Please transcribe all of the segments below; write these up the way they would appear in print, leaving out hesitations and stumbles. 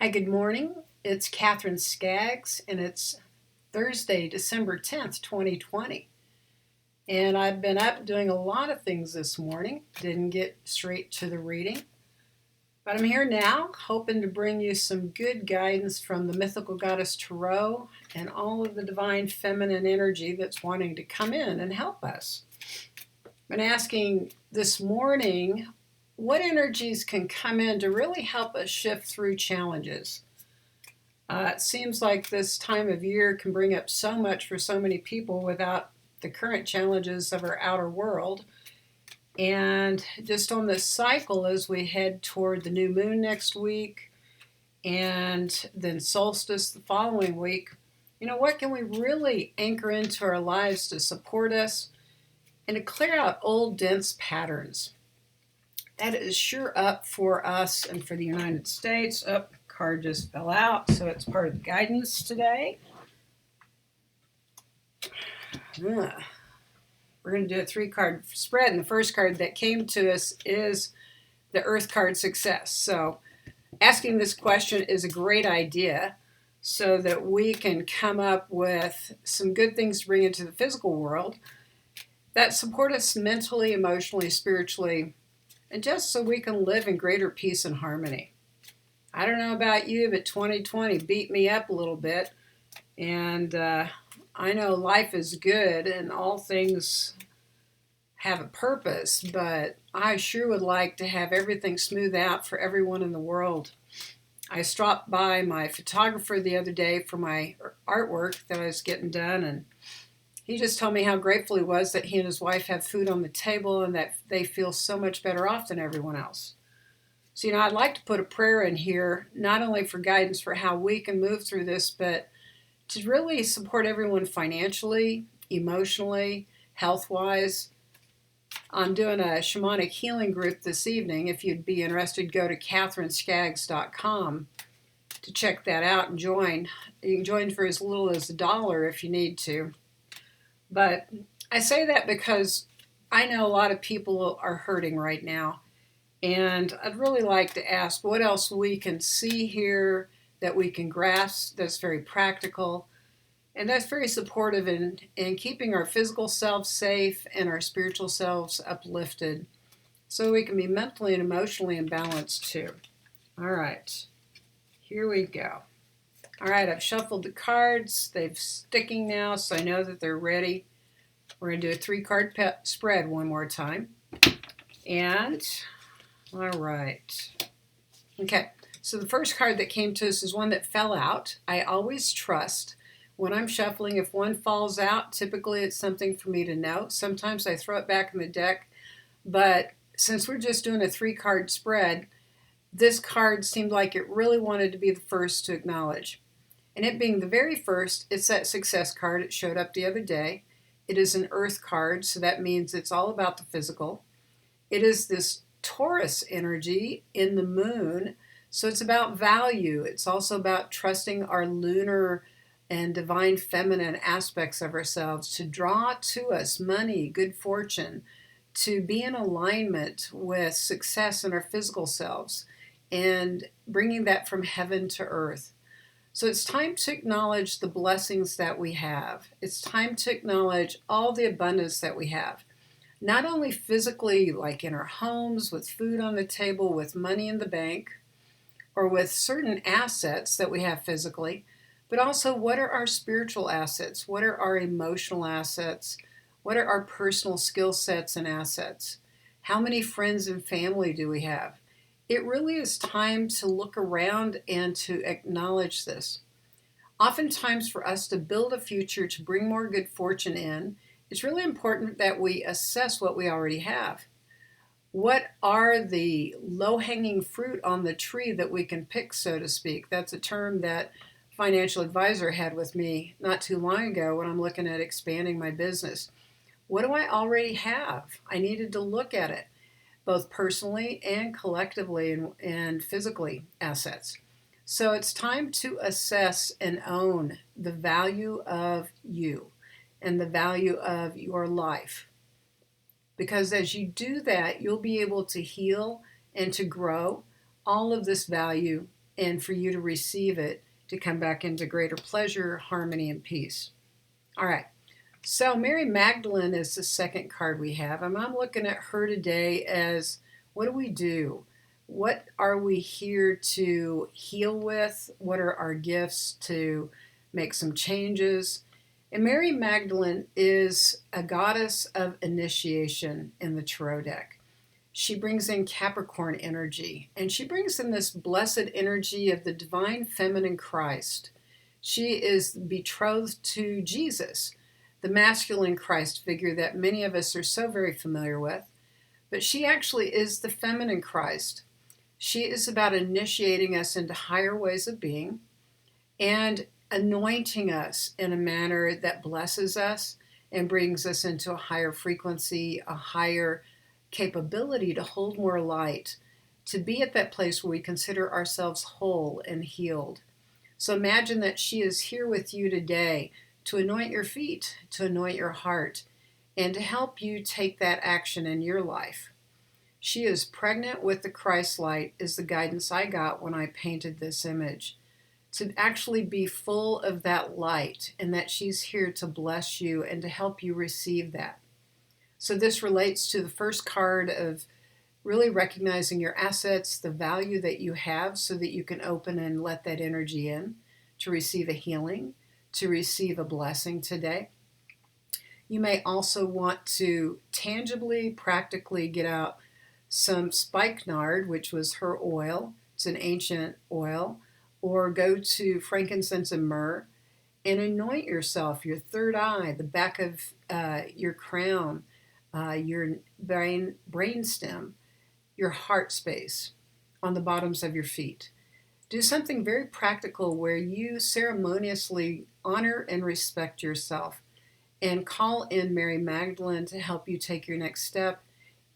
Hi, good morning. It's Katherine Skaggs, and it's Thursday, December 10th, 2020. And I've been up doing a lot of things this morning. Didn't get straight to the reading. But I'm here now, hoping to bring you some good guidance from the Mythical Goddess TArot and all of the divine feminine energy that's wanting to come in and help us. I've been asking this morning what energies can come in to really help us shift through challenges. It seems like this time of year can bring up so much for so many people without the current challenges of our outer world. And just on this cycle, as we head toward the new moon next week and then solstice the following week, what can we really anchor into our lives to support us and to clear out old, dense patterns? That is sure up for us and for the United States. Card just fell out, so it's part of the guidance today. We're going to do a 3-card spread, and the first card that came to us is the Earth card Success. So asking this question is a great idea so that we can come up with some good things to bring into the physical world that support us mentally, emotionally, spiritually, and just so we can live in greater peace and harmony. I don't know about you, but 2020 beat me up a little bit. And I know life is good and all things have a purpose, but I sure would like to have everything smooth out for everyone in the world. I stopped by my photographer the other day for my artwork that I was getting done, and he just told me how grateful he was that he and his wife have food on the table and that they feel so much better off than everyone else. So, I'd like to put a prayer in here, not only for guidance for how we can move through this, but to really support everyone financially, emotionally, health-wise. I'm doing a shamanic healing group this evening. If you'd be interested, go to KatherineSkaggs.com to check that out and join. You can join for as little as $1 if you need to. But I say that because I know a lot of people are hurting right now. And I'd really like to ask what else we can see here that we can grasp that's very practical and that's very supportive in keeping our physical selves safe and our spiritual selves uplifted so we can be mentally and emotionally in balance too. All right, here we go. All right, I've shuffled the cards. They're sticking now, so I know that they're ready. We're going to do a 3-card spread one more time. And all right. Okay, so the first card that came to us is one that fell out. I always trust when I'm shuffling, if one falls out, typically it's something for me to know. Sometimes I throw it back in the deck, but since we're just doing a 3-card spread, this card seemed like it really wanted to be the first to acknowledge. And it being the very first, it's that Success card. It showed up the other day. It is an Earth card, so that means it's all about the physical. It is this Taurus energy in the moon, so it's about value. It's also about trusting our lunar and divine feminine aspects of ourselves to draw to us money, good fortune, to be in alignment with success in our physical selves and bringing that from heaven to earth. So it's time to acknowledge the blessings that we have. It's time to acknowledge all the abundance that we have. Not only physically, like in our homes, with food on the table, with money in the bank, or with certain assets that we have physically, but also what are our spiritual assets? What are our emotional assets? What are our personal skill sets and assets? How many friends and family do we have? It really is time to look around and to acknowledge this. Oftentimes for us to build a future, to bring more good fortune in, it's really important that we assess what we already have. What are the low-hanging fruit on the tree that we can pick, so to speak? That's a term that a financial advisor had with me not too long ago when I'm looking at expanding my business. What do I already have? I needed to look at it, both personally and collectively and physically assets. So it's time to assess and own the value of you and the value of your life. Because as you do that, you'll be able to heal and to grow all of this value and for you to receive it to come back into greater pleasure, harmony, and peace. All right. So Mary Magdalene is the second card we have, and I'm looking at her today as, what do we do? What are we here to heal with? What are our gifts to make some changes? And Mary Magdalene is a goddess of initiation in the Tarot deck. She brings in Capricorn energy, and she brings in this blessed energy of the divine feminine Christ. She is betrothed to Jesus, the masculine Christ figure that many of us are so very familiar with, but she actually is the feminine Christ. She is about initiating us into higher ways of being and anointing us in a manner that blesses us and brings us into a higher frequency, a higher capability to hold more light, to be at that place where we consider ourselves whole and healed. So imagine that she is here with you today to anoint your feet, to anoint your heart, and to help you take that action in your life. She is pregnant with the Christ light, is the guidance I got when I painted this image. To actually be full of that light, and that she's here to bless you and to help you receive that. So this relates to the first card of really recognizing your assets, the value that you have, so that you can open and let that energy in to receive a healing, to receive a blessing today. You may also want to tangibly, practically get out some spikenard, which was her oil. It's an ancient oil. Or go to frankincense and myrrh and anoint yourself, your third eye, the back of your crown, your brain stem, your heart space, on the bottoms of your feet. Do something very practical where you ceremoniously honor and respect yourself and call in Mary Magdalene to help you take your next step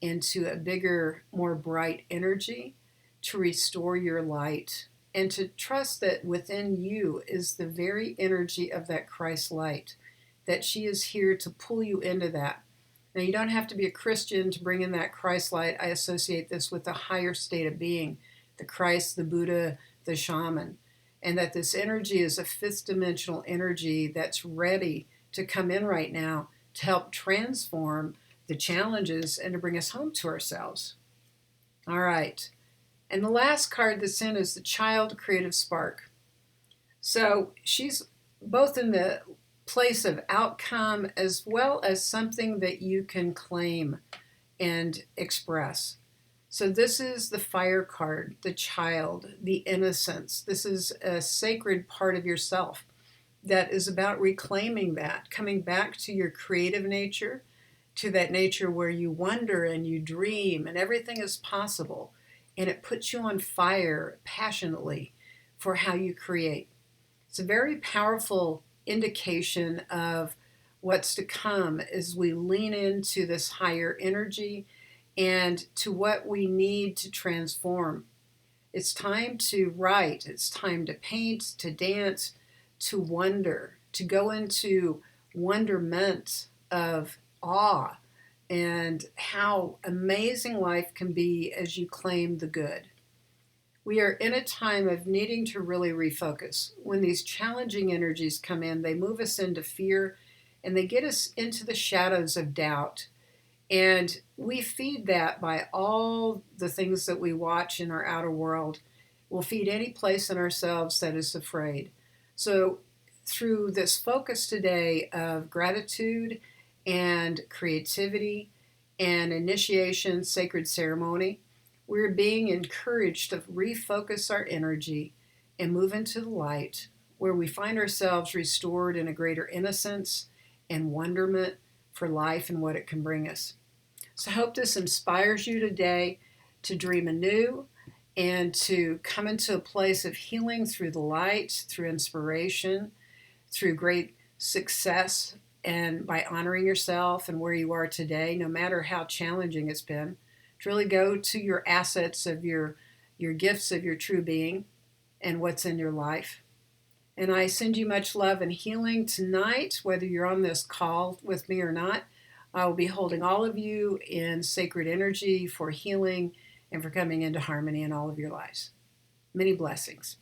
into a bigger, more bright energy, to restore your light, and to trust that within you is the very energy of that Christ light, that she is here to pull you into that. Now, you don't have to be a Christian to bring in that Christ light. I associate this with a higher state of being, the Christ, the Buddha, the shaman, and that this energy is a fifth dimensional energy that's ready to come in right now to help transform the challenges and to bring us home to ourselves. All right. And the last card that's in is the Child Creative Spark. So she's both in the place of outcome as well as something that you can claim and express. So this is the fire card, the child, the innocence. This is a sacred part of yourself that is about reclaiming that, coming back to your creative nature, to that nature where you wonder and you dream and everything is possible. And it puts you on fire passionately for how you create. It's a very powerful indication of what's to come as we lean into this higher energy and to what we need to transform. It's time to write, it's time to paint, to dance, to wonder, to go into wonderment of awe and how amazing life can be as you claim the good. We are in a time of needing to really refocus. When these challenging energies come in, they move us into fear and they get us into the shadows of doubt. And we feed that by all the things that we watch in our outer world. We'll feed any place in ourselves that is afraid. So through this focus today of gratitude and creativity and initiation, sacred ceremony, we're being encouraged to refocus our energy and move into the light where we find ourselves restored in a greater innocence and wonderment for life and what it can bring us. So I hope this inspires you today to dream anew and to come into a place of healing through the light, through inspiration, through great success, and by honoring yourself and where you are today, no matter how challenging it's been, to really go to your assets of your gifts of your true being and what's in your life. And I send you much love and healing tonight, whether you're on this call with me or not. I will be holding all of you in sacred energy for healing and for coming into harmony in all of your lives. Many blessings.